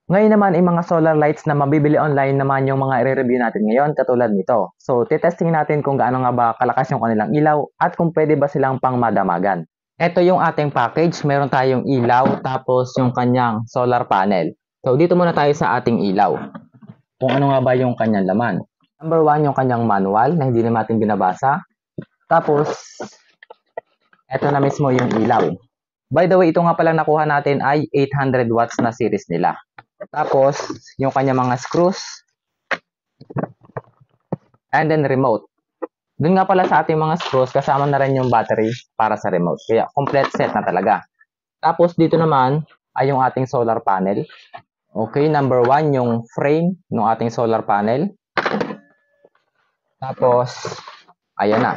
Ngayon naman ay mga solar lights na mabibili online naman yung mga i-review natin ngayon katulad nito. So, titesting natin kung gaano nga ba kalakas yung kanilang ilaw at kung pwede ba silang pangmadamagan. Ito yung ating package. Meron tayong ilaw tapos yung kanyang solar panel. So, dito muna tayo sa ating ilaw. Kung ano nga ba yung kanyang laman. Number 1, yung kanyang manual na hindi na natin binabasa. Tapos, ito na mismo yung ilaw. By the way, ito nga palang nakuha natin ay 800 watts na series nila. Tapos, yung kanya mga screws, and then remote. Dun nga pala sa ating mga screws, kasama na rin yung battery para sa remote. Kaya, complete set na talaga. Tapos, dito naman ay yung ating solar panel. Okay, number 1, yung frame ng ating solar panel. Tapos, ayan na.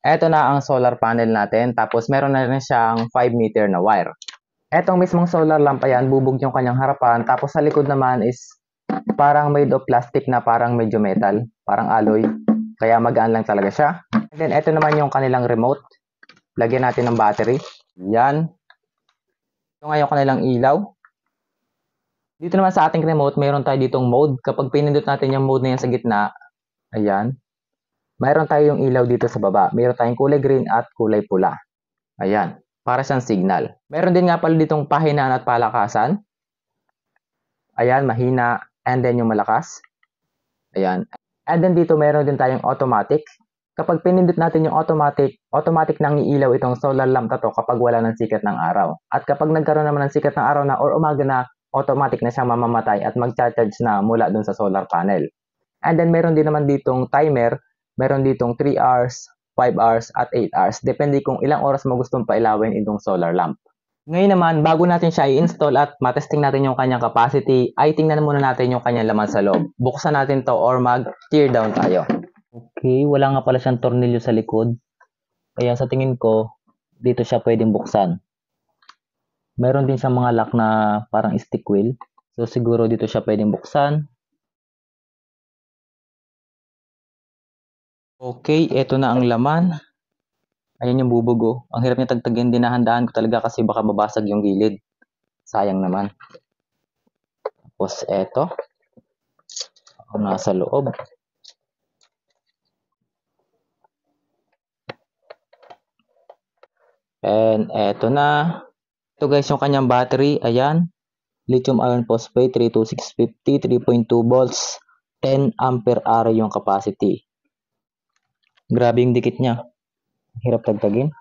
Ito na ang solar panel natin. Tapos, meron na rin siyang 5 meter na wire. Etong mismong solar lamp, ayan, bubog yung kanyang harapan. Tapos, sa likod naman is parang made of plastic na parang medyo metal. Parang alloy. Kaya magaan lang talaga siya. And then, ito naman yung kanilang remote. Lagyan natin ng battery. Yan. Ito nga yung kanilang ilaw. Dito naman sa ating remote, mayroon tayo ditong mode. Kapag pinindot natin yung mode na yan sa gitna, ayan, mayroon tayong ilaw dito sa baba. Mayroon tayong kulay green at kulay pula. Ayan, para siyang signal. Mayroon din nga pala ditong pahinaan at palakasan. Ayan, mahina. And then yung malakas. Ayan. And then dito mayroon din tayong automatic. Kapag pinindot natin yung automatic nang iilaw itong solar lamp na to kapag wala ng sikat ng araw. At kapag nagkaroon naman ng sikat ng araw na or umaga na, automatic na siyang mamamatay at mag-charge na mula dun sa solar panel. And then meron din naman ditong timer, meron ditong 3 hours, 5 hours at 8 hours. Depende kung ilang oras mo gustong pailawin itong solar lamp. Ngayon naman, bago natin siya i-install at matesting natin yung kanyang capacity, ay tingnan muna natin yung kanyang laman sa loob. Buksan natin to or mag-tear down tayo. Okay, wala nga pala siyang tornilyo sa likod. Kaya sa tingin ko, dito siya pwedeng buksan. Meron din siyang mga lock na parang stick wheel. So siguro dito siya pwedeng buksan. Okay, eto na ang laman. Ayan yung bubog oh. Ang hirap niya tagtagin, dinahandaan ko talaga kasi baka babasag yung gilid. Sayang naman. Tapos eto, ang nasa loob. And eto na. Ito guys yung kanyang battery. Ayan. Lithium iron phosphate 32650, 3.2 volts, 10 ampere hour yung capacity. Grabe yung dikit niya. Hirap tagtagin.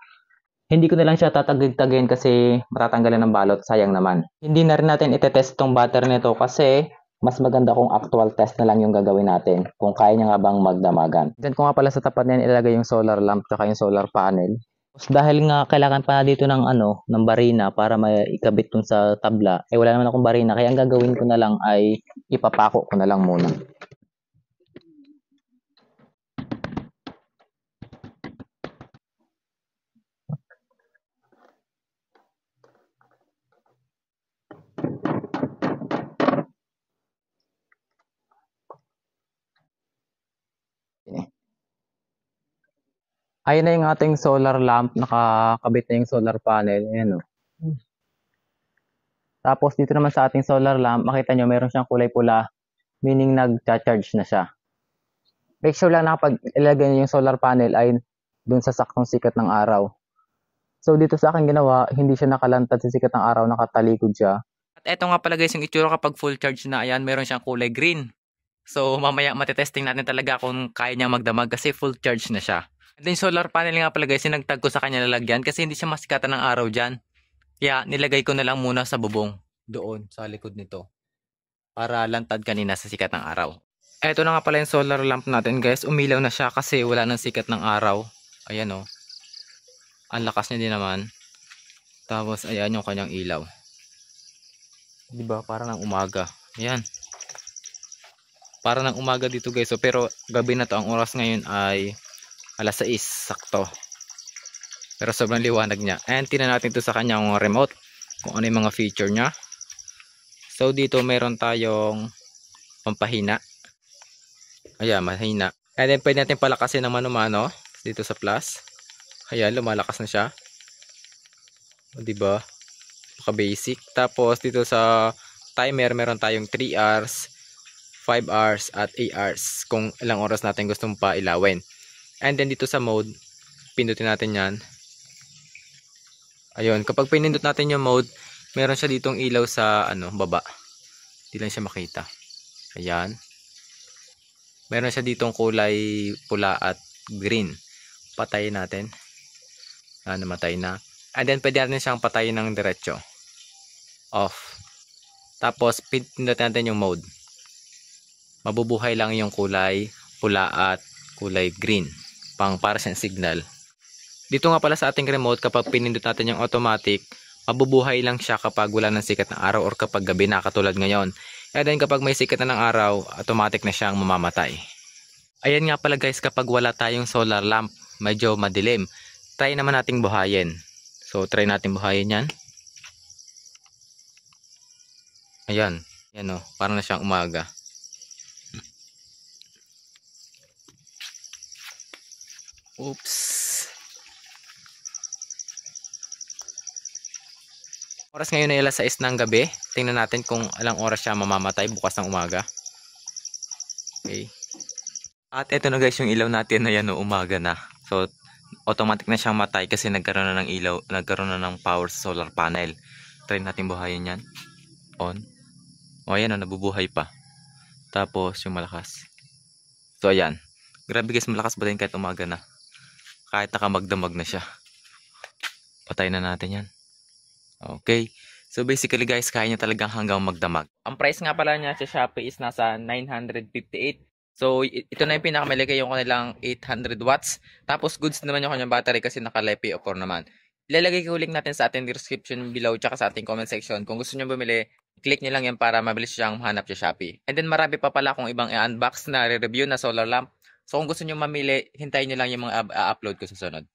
Hindi ko na lang siya tatagin kasi matatanggalan ng balot. Sayang naman. Hindi na rin natin itetest tong battery nito kasi mas maganda kung actual test na lang yung gagawin natin. Kung kaya niya nga bang magdamagan. Diyan ko nga pala sa tapat niyan ilagay yung solar lamp at yung solar panel. Dahil nga kailangan pa dito ng ng barina para maikabit dun sa tabla, eh wala naman akong barina, kaya ang gagawin ko na lang ay ipapako ko na lang muna. Ayun na yung ating solar lamp, nakakabit na yung solar panel, ayan o. Tapos dito naman sa ating solar lamp, makita nyo meron siyang kulay pula, meaning nag-charge na siya. Make sure lang na kapag ilagay niyo yung solar panel ay dun sa saktong sikat ng araw. So dito sa akin ginawa, hindi siya nakalantad sa sikat ng araw, nakatalikod siya. At eto nga pala guys yung itsura kapag full charge na, ayan, meron siyang kulay green. So mamaya matitesting natin talaga kung kaya niyang magdamag kasi full charge na siya. And then solar panel nga pala guys, sinagtag ko sa kanya lalagyan kasi hindi siya masikatan ng araw dyan. Kaya nilagay ko na lang muna sa bubong doon sa likod nito para lantad kanina sa sikat ng araw. Eto na nga pala yung solar lamp natin guys, umilaw na siya kasi wala nang sikat ng araw. Ayan o, ang lakas niya din naman. Tapos ayan yung kanyang ilaw, diba parang ng umaga. Ayan, para ng umaga dito guys. So, pero gabi na to, ang oras ngayon ay alas 6 sakto. Pero sobrang liwanag niya. And tingnan natin to sa kanyang remote kung ano yung mga feature niya. So dito meron tayong pampahina. Ayan, mahina. And then pwede natin palakasin ng mano-mano dito sa plus. Ayan, lumalakas na siya. O, diba? Paka basic. Tapos dito sa timer, meron tayong 3 hours, 5 hours, at 8 hours kung ilang oras natin gustong pa ilawin. And then dito sa mode, pindutin natin yan. Ayun, kapag pinindot natin yung mode, meron siya ditong ilaw sa baba. Hindi lang siya makita. Ayan. Meron siya ditong kulay pula at green. Patayin natin. Namatay na. And then pwede natin siyang patayin ng diretso. Off. Tapos pindutin natin yung mode. Mabubuhay lang yung kulay pula at kulay green. Para siyang signal. Dito nga pala sa ating remote, kapag pinindot natin yung automatic, mabubuhay lang siya kapag wala ng sikat ng araw or kapag gabi na katulad ngayon. And then kapag may sikat na ng araw, automatic na siyang mamamatay. Ayan nga pala guys, kapag wala tayong solar lamp, medyo madilim, try naman nating buhayin. So try natin buhayin yan. Ayan. Yan o, parang na siyang umaga. Oops. Oras ngayon ay alas 6 ng gabi. Tingnan natin kung ilang oras siya mamamatay bukas ng umaga. Okay. At eto na guys yung ilaw natin na yan o, umaga na. So automatic na siyang matay kasi nagkaroon na ng ilaw, nagkaroon na ng power sa solar panel. Try natin buhayin yan. On. O ayan o, nabubuhay pa. Tapos yung malakas. So ayan. Grabe guys, malakas ba din kahit umaga na. Kahit nakamagdamag na siya. Patay na natin yan. Okay. So basically guys, kaya niya talagang hanggang magdamag. Ang price nga pala niya sa Shopee is nasa 958. So ito na yung pinakamalagay yung kanilang 800 watts. Tapos goods naman yung kanyang battery kasi naka-LiPo 4 naman. Ilalagay ko link natin sa ating description below tsaka sa ating comment section. Kung gusto niyo bumili, click niyo lang yan para mabilis siyang mahanap sa Shopee. And then marami pa pala akong ibang i-unbox na re-review na solar lamp. So kung gusto niyo mamili, hintayin niyo lang yung mga upload ko sa sunod.